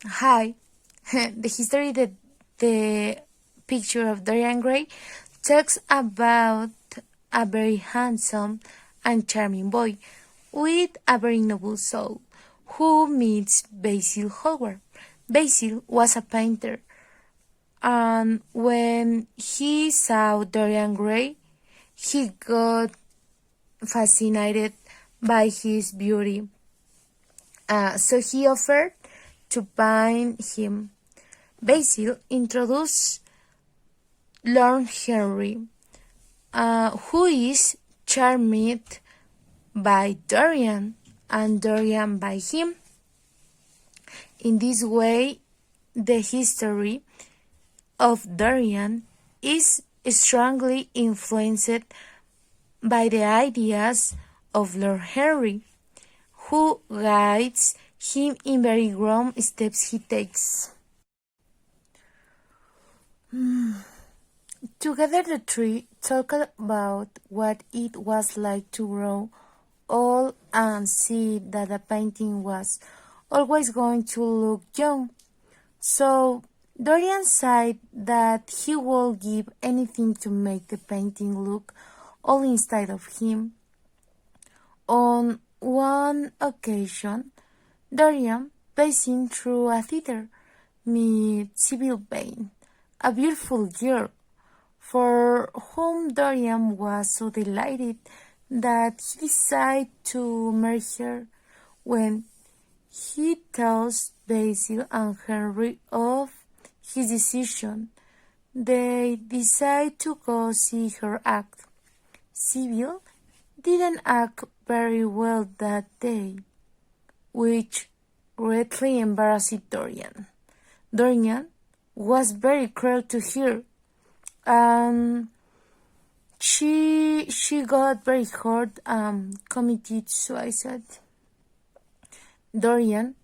Hi. The history that the picture of Dorian Gray talks about a very handsome and charming boy with a very noble soul who meets Basil Hallward. Basil was a painter, and when he saw Dorian Gray, he got fascinated by his beauty. So he offered to paint him. Basil introduced Lord Henry, who is charmed by Dorian and Dorian by him. In this way, the history of Dorian is strongly influenced by the ideas of Lord Henry, who guides him in very grown steps he takes. Together the three talk about what it was like to grow old and see that a painting was always going to look young. So Dorian said that he would give anything to make the painting look all inside of him. On one occasion, Dorian, passing through a theater, met Sybil Vane, a beautiful girl, for whom Dorian was so delighted that he decided to marry her. When he tells Basil and Henry of his decision, they decide to go see her act. Sybil didn't act very well that day, which greatly embarrassed Dorian. Dorian was very cruel to her, and she got very hurt and committed suicide. Dorian,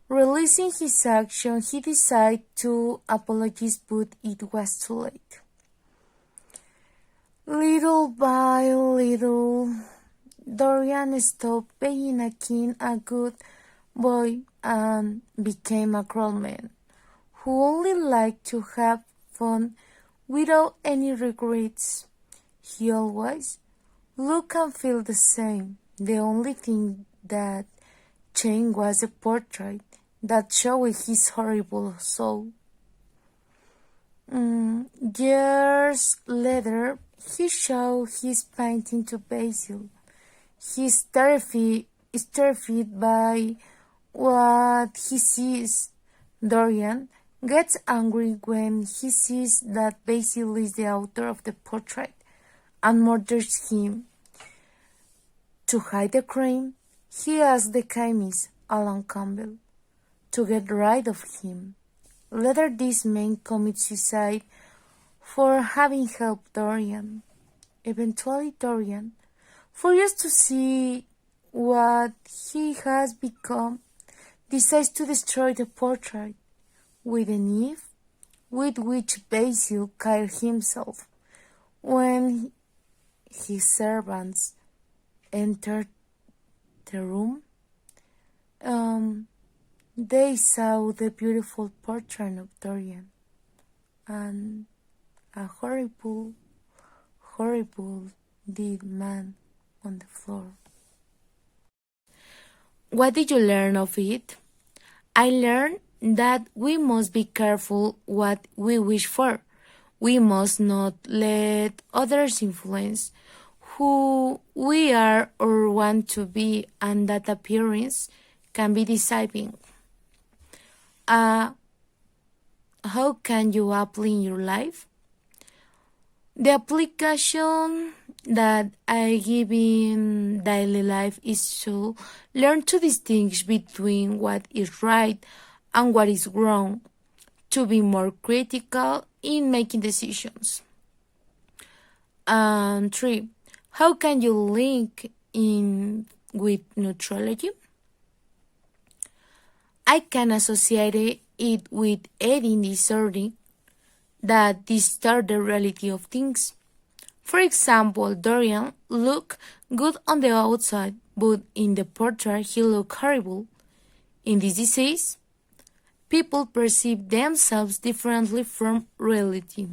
realizing his action, he decided to apologize, but it was too late. Little by little, Dorian stopped being a king, a good boy, and became a cruel man who only liked to have fun without any regrets. He always looked and felt the same. The only thing that changed was a portrait that showed his horrible soul. Years later, he showed his painting to Basil. He is terrified by what he sees. Dorian gets angry when he sees that Basil is the author of the portrait and murders him. To hide the crime, he asks the chemist, Alan Campbell, to get rid of him. Later, this man commits suicide for having helped Dorian. Eventually, Dorian, furious to see what he has become, decides to destroy the portrait with a knife with which Basil killed himself. When his servants entered the room, they saw the beautiful portrait of Dorian and a horrible dead man on the floor. What did you learn of it? I learned that we must be careful what we wish for. We must not let others influence who we are or want to be, and that appearance can be deceiving. How can you apply in your life? The application that I give in daily life is to learn to distinguish between what is right and what is wrong, to be more critical in making decisions. And 3. How can you link in with neutrality? I can associate it with eating disorder that distort the reality of things. For example, Dorian looked good on the outside, but in the portrait he looked horrible. In this disease, people perceive themselves differently from reality.